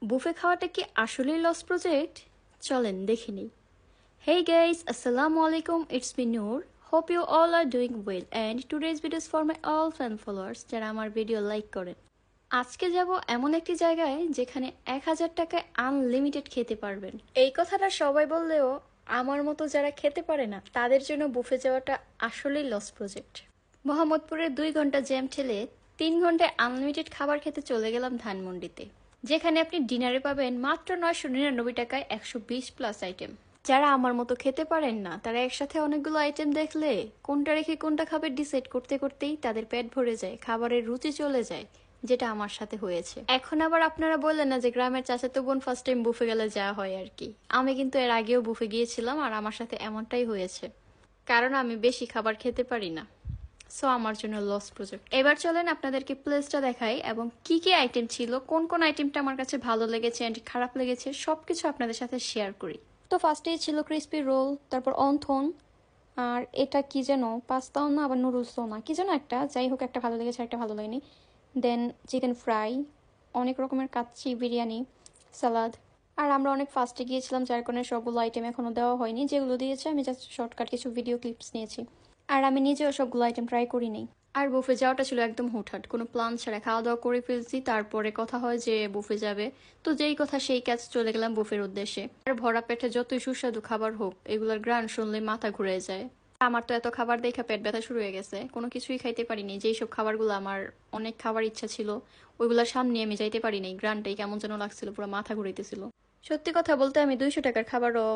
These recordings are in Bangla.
বুফে খাওয়াটা কি আসলেই লস প্রজেক্ট? চলেন দেখে নিই। Hey guys, Assalamu alaikum, it's me Noor. Hope you all are doing well and today's video is for my all fan followers যারা আমার ভিডিও লাইক করেন। আজকে যাব এমন একটি জায়গায় যেখানে 1000 টাকায় আনলিমিটেড খেতে পারবেন। এই কথাটা সবাই বললেও আমার মতো যারা খেতে পারে না তাদের জন্য বুফে যাওয়াটা আসলেই লস প্রজেক্ট। মোহাম্মদপুরের 2 ঘন্টা জ্যাম ঠেলে 3 ঘন্টায় আনলিমিটেড খাবার খেতে চলে গেলাম ধানমন্ডিতে, যেখানে আপনি ডিনারে পাবেন মাত্র 999 টাকায় 120 প্লাস আইটেম। যারা আমার মতো খেতে পারেন না তারা একসাথে অনেকগুলো আইটেম দেখলে কোনটা রেখে কোনটা খাবে ডিসাইড করতে করতেই তাদের পেট ভরে যায়, খাবারের রুচি চলে যায়, যেটা আমার সাথে হয়েছে। এখন আবার আপনারা বললেন না যে গ্রামের চাচাতো বোন ফার্স্ট টাইম বুফে গেলে যা হয় আর কি। আমি কিন্তু এর আগেও বুফে গিয়েছিলাম আর আমার সাথে এমনটাই হয়েছে, কারণ আমি বেশি খাবার খেতে পারি না। সো আমার জন্য লস প্রজেক্ট। এবার চলেন আপনাদেরকে প্লেসটা দেখাই এবং কি কি আইটেম ছিল, কোন কোন আইটেমটা আমার কাছে ভালো লেগেছে এন্ড খারাপ লেগেছে সবকিছু আপনাদের সাথে শেয়ার করি। তো ফার্স্টেই ছিল ক্রিসপি রোল, তারপর অন্থন, আর এটা কি যেন পাস্তাও না আবার নুডলসও না, কি যেন একটা, যাই হোক একটা ভালো লেগেছে একটা ভালো লাগেনি। দেন চিকেন ফ্রাই, অনেক রকমের কাচ্চি, বিরিয়ানি, সালাদ। আর আমরা অনেক ফাস্টে গিয়েছিলাম যার কারণে সবগুলো আইটেম এখনও দেওয়া হয়নি, যেগুলো দিয়েছে আমি জাস্ট শর্টকাট কিছু ভিডিও ক্লিপস নিয়েছি। আর আমি নিজেও সবগুলো আইটেম ট্রাই করি নাই। আর বুফে যাওয়াটা ছিল একদম হুটহাট, কোনো প্ল্যান ছাড়া খাওয়া দাওয়া করে ফেলছি, তারপরে কথা হয় যে বুফে যাবে, তো যেই কথা সেই কাজ, চলে গেলাম বুফের উদ্দেশ্যে। আর ভরা পেটে যতই সুস্বাদু খাবার হোক এগুলোর গ্রান শুনলে মাথা ঘুরে যায়। আমার তো এত খাবার দেখা পেট ব্যথা শুরু হয়ে গেছে, কোনো কিছুই খাইতে পারিনি। যেই সব খাবারগুলো আমার অনেক খাবার ইচ্ছা ছিল ওইগুলোর সামনে আমি যাইতে পারিনি, গ্রানটাই কেমন যেন লাগছিল, পুরো মাথা ঘুরাইতেছিল। সত্যি কথা বলতে আমি 200 টাকার খাবারও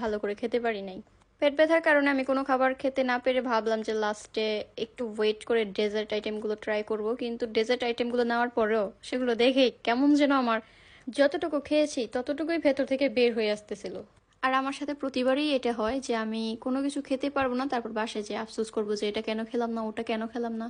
ভালো করে খেতে পারি নাই। পেট ব্যথার কারণে আমি কোনো খাবার খেতে না পেরে ভাবলাম যে লাস্টে একটু ওয়েট করে ডেজার্ট আইটেমগুলো ট্রাই করব, কিন্তু ডেজার্ট আইটেমগুলো নেওয়ার পরেও সেগুলো দেখে কেমন যেন আমার যতটুকু খেয়েছি ততটুকুই ভেতর থেকে বের হয়ে আসতেছিল। আর আমার সাথে প্রতিবারই এটা হয় যে আমি কোনো কিছু খেতে পারবো না, তারপর বাসায় যেয়ে আফসোস করবো যে এটা কেন খেলাম না, ওটা কেন খেলাম না।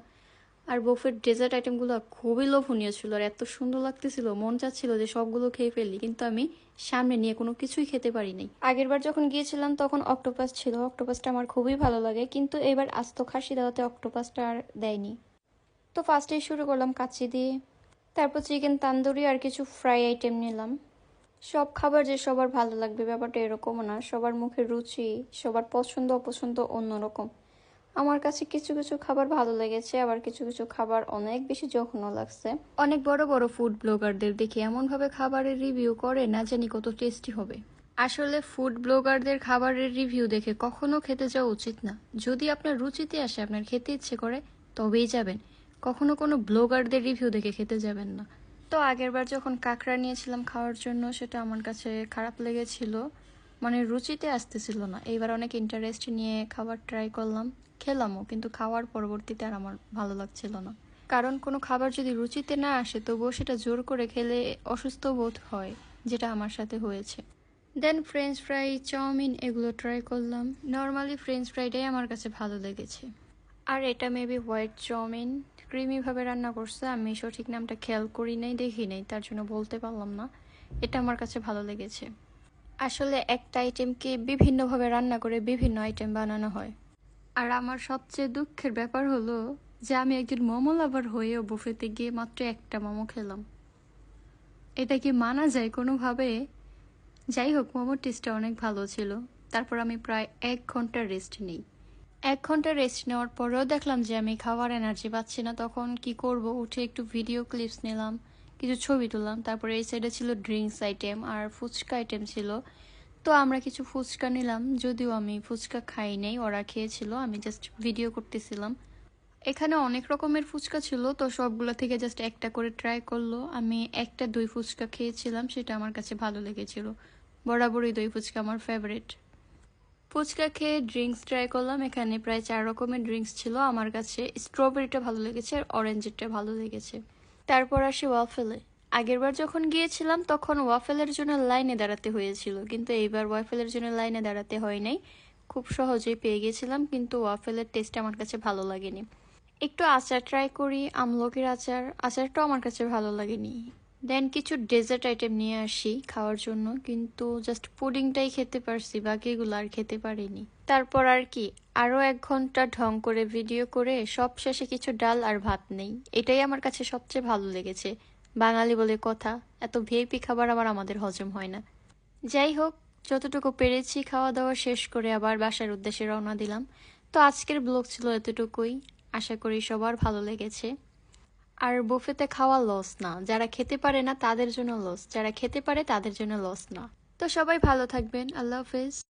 আর বুফের ডেজার্ট আইটেমগুলো খুবই লোভনীয় ছিল আর এত সুন্দর লাগতেছিল, মন চাচ্ছিল যে সবগুলো খেয়ে ফেলি, কিন্তু আমি সামনে নিয়ে কোনো কিছুই খেতে পারি নাই। আগের বার যখন গিয়েছিলাম তখন অক্টোপাস ছিল, অক্টোপাসটা আমার খুবই ভালো লাগে, কিন্তু এবার আস্ত খাসি দেওয়াতে অক্টোপাসটা আর দেয়নি। তো ফার্স্টেই শুরু করলাম কাচ্চি দিয়ে, তারপর চিকেন তান্দুরি আর কিছু ফ্রাই আইটেম নিলাম। সব খাবার যে সবার ভালো লাগবে ব্যাপারটা এরকমও না, সবার মুখের রুচি, সবার পছন্দ অপছন্দ অন্যরকম। আমার কাছে কিছু কিছু খাবার ভালো লেগেছে, আবার কিছু কিছু খাবার অনেক বেশি জঘন্য লাগছে। অনেক বড় বড় ফুড ব্লগারদের দেখে এমনভাবে খাবারের রিভিউ করে, না জানি কত টেস্টি হবে। আসলে ফুড ব্লগারদের খাবারের রিভিউ দেখে কখনো খেতে যাওয়া উচিত না। যদি আপনার রুচিতে আসে, আপনার খেতে ইচ্ছে করে, তবেই যাবেন। কখনো কোনো ব্লগারদের রিভিউ দেখে খেতে যাবেন না। তো আগেরবার যখন কাঁকড়া নিয়েছিলাম খাওয়ার জন্য, সেটা আমার কাছে খারাপ লেগেছিল, রুচিতে আসতেছিল না। এইবার অনেক ইন্টারেস্ট নিয়ে খাবার ট্রাই করলাম, খেলামও, কিন্তু খাওয়ার পরবর্তীতে আর আমার ভালো লাগছিল না। কারণ কোনো খাবার যদি রুচিতে না আসে তবুও সেটা জোর করে খেলে অসুস্থ বোধ হয়, যেটা আমার সাথে হয়েছে। দেন ফ্রেঞ্চ ফ্রাই, চাউমিন এগুলো ট্রাই করলাম। নর্মালি ফ্রেঞ্চ ফ্রাইটাই আমার কাছে ভালো লেগেছে। আর এটা মেবি হোয়াইট চাউমিন, ক্রিমিভাবে রান্না করছে, আমি সঠিক নামটা খেয়াল করি নাই, দেখি নাই, তার জন্য বলতে পারলাম না। এটা আমার কাছে ভালো লেগেছে। আসলে একটা আইটেমকে বিভিন্নভাবে রান্না করে বিভিন্ন আইটেম বানানো হয়। আর আমার সবচেয়ে দুঃখের ব্যাপার হলো যে আমি একজন মোমো লাভার হয়েও বুফেতে গিয়ে মাত্র একটা মোমো খেলাম। এটা কি মানা যায় কোনোভাবে? যাই হোক, মোমোর টেস্টটা অনেক ভালো ছিল। তারপর আমি প্রায় 1 ঘন্টা রেস্ট নিই। 1 ঘন্টা রেস্ট নেওয়ার পরেও দেখলাম যে আমি খাওয়ার এনার্জি পাচ্ছি না। তখন কি করব, উঠে একটু ভিডিও ক্লিপস নিলাম, কিছু ছবি তুললাম। তারপরে এই সাইডে ছিল ড্রিঙ্কস আইটেম আর ফুচকা আইটেম ছিল। তো আমরা কিছু ফুচকা নিলাম, যদিও আমি ফুচকা খাই নাই, ওরা খেয়েছিল, আমি জাস্ট ভিডিও করতেছিলাম। এখানে অনেক রকমের ফুচকা ছিল, তো সবগুলো থেকে জাস্ট একটা করে ট্রাই করলো। আমি একটা দই ফুচকা খেয়েছিলাম, সেটা আমার কাছে ভালো লেগেছিল। বরাবরই দই ফুচকা আমার ফেভারিট। ফুচকা খেয়ে ড্রিঙ্কস ট্রাই করলাম। এখানে প্রায় 4 রকমের ড্রিঙ্কস ছিল, আমার কাছে স্ট্রবেরিটা ভালো লেগেছে আর অরেঞ্জেরটা ভালো লেগেছে। তারপর আসি ওয়াফেলে। আগেরবার যখন গিয়েছিলাম তখন ওয়াফেলের জন্য লাইনে দাঁড়াতে হয়েছিল, কিন্তু এইবার ওয়াফেলের জন্য লাইনে দাঁড়াতে হয় নাই, খুব সহজেই পেয়ে গেছিলাম। কিন্তু ওয়াফেলের টেস্ট আমার কাছে ভালো লাগেনি। একটু আচার ট্রাই করি, আমলকির আচার, আচারটাও আমার কাছে ভালো লাগেনি। দেন কিছু ডেজার্ট আইটেম নিয়ে আসি খাওয়ার জন্য, কিন্তু জাস্ট পুডিংটাই খেতে পারছি, বাকিগুলো আর খেতে পারিনি। তারপর আর কি, আরও 1 ঘন্টা ঢং করে ভিডিও করে সব শেষে কিছু ডাল আর ভাত নেই, এটাই আমার কাছে সবচেয়ে ভালো লেগেছে। বাঙালি বলে কথা, এত ভিআইপি খাবার আবার আমাদের হজম হয় না। যাই হোক, যতটুকু পেরেছি খাওয়া দাওয়া শেষ করে আবার বাসার উদ্দেশ্যে রওনা দিলাম। তো আজকের ব্লগ ছিল এতটুকুই। আশা করি সবার ভালো লেগেছে। আর বুফেতে খাওয়া লস না, যারা খেতে পারে না তাদের জন্য লস, যারা খেতে পারে তাদের জন্য লস না। তো সবাই ভালো থাকবেন, আল্লাহ হাফেজ।